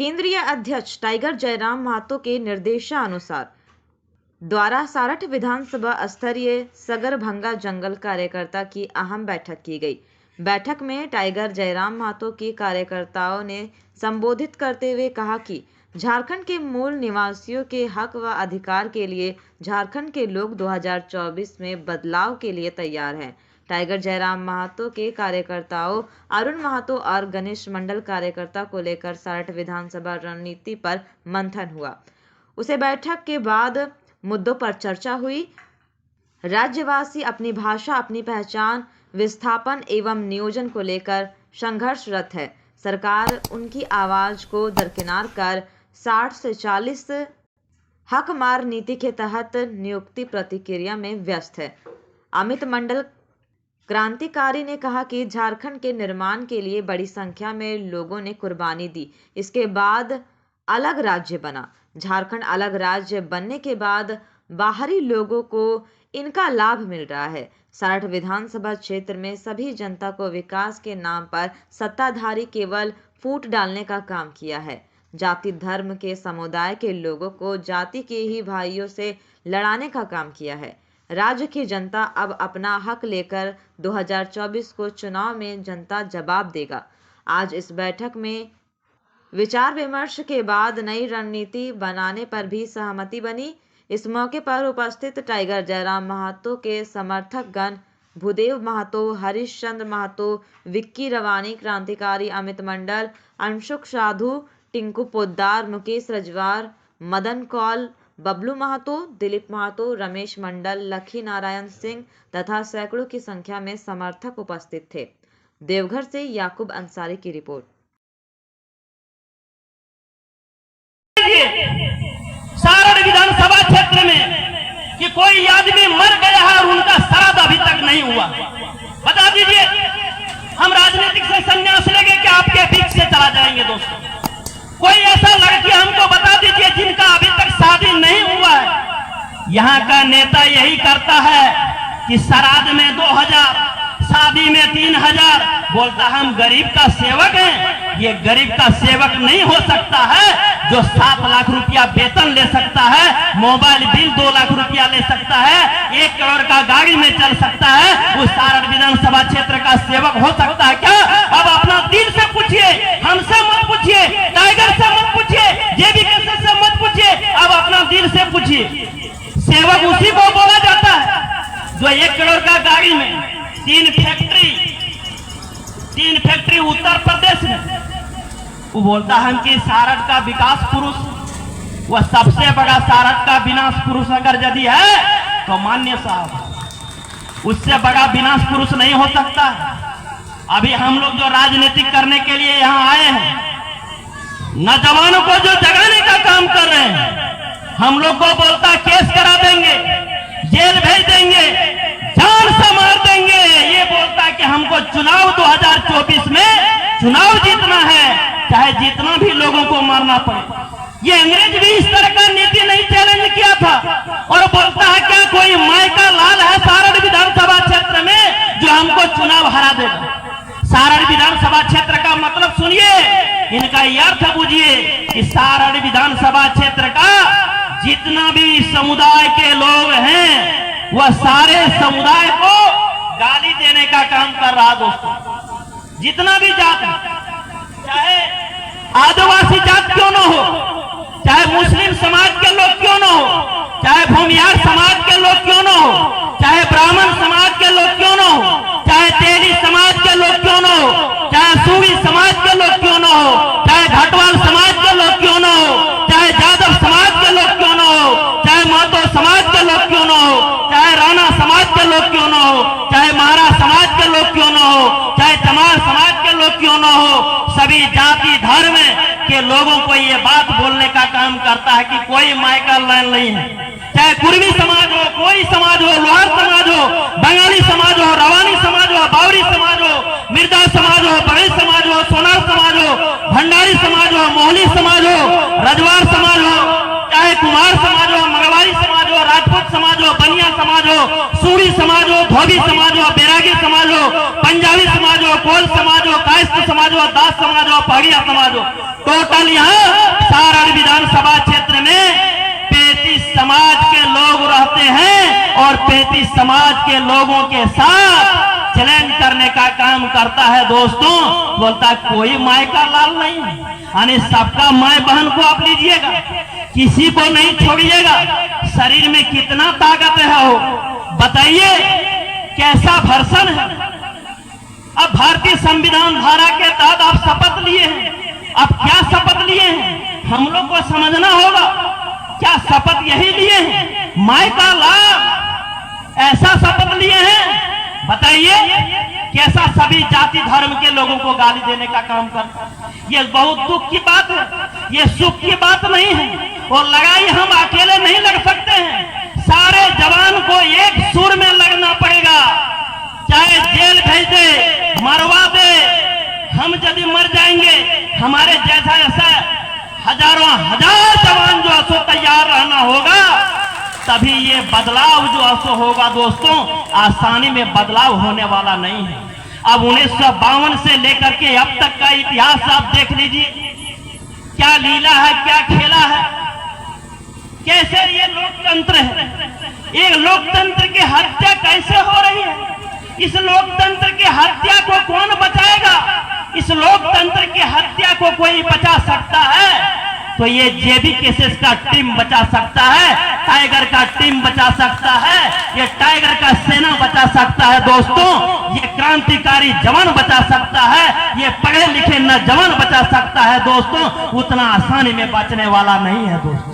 केंद्रीय अध्यक्ष टाइगर जयराम महतो के निर्देशानुसार द्वारा सारठ विधानसभा स्तरीय सगरभंगा जंगल कार्यकर्ता की अहम बैठक की गई। बैठक में टाइगर जयराम महतो की कार्यकर्ताओं ने संबोधित करते हुए कहा कि झारखंड के मूल निवासियों के हक व अधिकार के लिए झारखंड के लोग 2024 में बदलाव के लिए तैयार हैं। टाइगर जयराम महतो के कार्यकर्ताओं अरुण महतो और गणेश मंडल कार्यकर्ता को लेकर सारठ विधानसभा रणनीति पर मंथन हुआ। उसे बैठक के बाद मुद्दों पर चर्चा हुई। राज्यवासी अपनी भाषा, अपनी पहचान, विस्थापन एवं नियोजन को लेकर संघर्षरत है। सरकार उनकी आवाज को दरकिनार कर 60 से 40 हक मार नीति के तहत नियुक्ति प्रक्रिया में व्यस्त है। अमित मंडल क्रांतिकारी ने कहा कि झारखंड के निर्माण के लिए बड़ी संख्या में लोगों ने कुर्बानी दी। इसके बाद अलग राज्य बना। झारखंड अलग राज्य बनने के बाद बाहरी लोगों को इनका लाभ मिल रहा है। सारठ विधानसभा क्षेत्र में सभी जनता को विकास के नाम पर सत्ताधारी केवल फूट डालने का काम किया है। जाति धर्म के समुदाय के लोगों को जाति के ही भाइयों से लड़ाने का काम किया है। राज्य की जनता अब अपना हक लेकर 2024 को चुनाव में जनता जवाब देगा। आज इस बैठक में विचार विमर्श के बाद नई रणनीति बनाने पर भी सहमति बनी। इस मौके पर उपस्थित टाइगर जयराम महतो के समर्थक गण भूदेव महतो, हरीश चंद्र महतो, विक्की रवानी, क्रांतिकारी अमित मंडल, अंशुक साधु, टिंकू पोद्दार, मुकेश रजवार, मदन कौल, बबलू महतो, दिलीप महतो, रमेश मंडल, लखी नारायण सिंह तथा सैकड़ों की संख्या में समर्थक उपस्थित थे। देवघर से याकूब अंसारी की रिपोर्ट। सारण विधानसभा क्षेत्र में कि कोई आदमी मर गया है और उनका श्राद्ध अभी तक नहीं हुआ। बता दीजिए, हम राजनीतिक से संन्यास लेंगे कि आपके बीच से चला जाएंगे। दोस्तों, कोई ऐसा लड़की हमको बता दीजिए जिनका अभी तक शादी नहीं हुआ है। यहाँ का नेता यही करता है कि श्राद्ध में 2000, शादी में 3000, बोलता हम गरीब का सेवक हैं। ये गरीब का सेवक नहीं हो सकता है जो 7 लाख रुपया वेतन ले सकता है, मोबाइल बिल 2 लाख रुपया ले सकता है, 1 करोड़ का गाड़ी में चल सकता है। वो सारण विधानसभा क्षेत्र का सेवक हो सकता है क्या? अब अपना दिल से पूछिए, हमसे मत पूछिए, टाइगर से मत पूछिए, जेबीके से मत पूछिए, अब अपना दिल से पूछिए। सेवक उसी को बोला जाता है जो 1 करोड़ का गाड़ी में 3 फैक्ट्री उत्तर प्रदेश में, वो बोलता है कि सारठ का विकास पुरुष, वह सबसे बड़ा सारठ का विनाश पुरुष अगर यदि है तो मान्य साहब, उससे बड़ा विनाश पुरुष नहीं हो सकता। अभी हम लोग जो राजनीतिक करने के लिए यहाँ आए हैं, नौजवानों को जो जगाने का काम कर रहे हैं, हम लोग को बोलता केस करा देंगे, जेल भेज देंगे, जान से मार देंगे। ये बोलता है कि हमको चुनाव 2024 में चुनाव जीतना है, चाहे जितना भी लोगों को मारना पड़े। ये अंग्रेज भी इस तरह का नीति नहीं चैलेंज किया था। और बोलता है क्या कोई माई का लाल है सारण विधानसभा क्षेत्र में जो हमको चुनाव हरा देगा? सारण विधानसभा क्षेत्र का मतलब सुनिए, इनका यह अर्थ बुझिए कि सारण विधानसभा क्षेत्र का जितना भी समुदाय के लोग हैं, वह सारे समुदाय को गाली देने का काम कर रहा। दोस्तों, जितना भी जात, चाहे आदिवासी जात क्यों न हो, चाहे मुस्लिम समाज के लोग क्यों न हो, चाहे भूमिहार समाज के लोग क्यों न हो, चाहे ब्राह्मण समाज के लोग क्यों न हो, चाहे तेली समाज के लोग क्यों न हो, चाहे सूरी समाज के लोग क्यों न हो, चाहे घाटवाल समाज के लोग क्यों न हो, चाहे यादव समाज के लोग क्यों न हो, चाहे महतो समाज के लोग क्यों न हो, चाहे राणा समाज के लोग क्यों न हो, चाहे महारा समाज के लोग क्यों न हो, चाहे चमार समाज के लोग क्यों न हो, सभी जाति धर्म के लोगों को ये बात बोलने का काम करता है कि कोई माइकल लाइन नहीं है। चाहे कुर्मी समाज हो, कोई समाज हो, लोहार समाज हो, बंगाली समाज हो, रवानी समाज हो, बावरी समाज हो, मिर्जा समाज हो, बड़े समाज हो, सोनार समाज हो, भंडारी समाज हो, मोहली समाज हो, रजवार समाज हो, चाहे कुमार समाज हो, मरवाड़ी समाज हो, राजपूत समाज हो, बनिया समाज हो, सूरी समाज हो, धोबी समाज हो, बैरागी समाज हो, पंजाबी समाज हो, कोल समाज हो, कायस्थ वैश्य समाज हो, दास समाज हो, पहाड़िया समाज हो, टोटल यहाँ सारण विधानसभा क्षेत्र में 35 समाज के लोग रहते हैं और 35 समाज के लोगों के साथ चैलेंज करने का काम करता है। दोस्तों, बोलता कोई माय का लाल नहीं है, यानी सबका माय बहन को आप लीजिएगा, किसी को नहीं छोड़िएगा। शरीर में कितना ताकत है हो बताइए, कैसा भर्सन है। अब भारतीय संविधान धारा के तहत आप शपथ लिए हैं, अब क्या शपथ लिए हैं हम लोग को समझना होगा। क्या शपथ यही लिए हैं, माय का लाभ, ऐसा शपथ लिए हैं? बताइए कैसा सभी जाति धर्म के लोगों को गाली देने का काम करता है। ये बहुत दुख की बात है, ये सुख की बात नहीं है। और लड़ाई हम अकेले नहीं लड़ सकते हैं, सारे जवान को एक सुर में लगना पड़ेगा। चाहे जेल भेज दे, मरवा दे, हम यदि मर जाएंगे, हमारे जैसा ऐसा हजारों हजार जवान जो असो तैयार रहना होगा, तभी ये बदलाव जो असो होगा। दोस्तों, आसानी में बदलाव होने वाला नहीं है। अब 1952 से लेकर के अब तक का इतिहास आप देख लीजिए, क्या लीला है, क्या खेला है, कैसे ये लोकतंत्र है। एक लोकतंत्र की हत्या कैसे हो रही है, इस लोकतंत्र की हत्या को कौन बचाएगा? इस लोकतंत्र की हत्या को कोई बचा सकता है तो ये जेबी केसेस का टीम बचा सकता है, टाइगर का टीम बचा सकता है, ये टाइगर का सेना बचा सकता है। दोस्तों, ये क्रांतिकारी जवान बचा सकता है, ये पढ़े लिखे नौजवान बचा सकता है। दोस्तों, उतना आसानी में बचने वाला नहीं है। दोस्तों,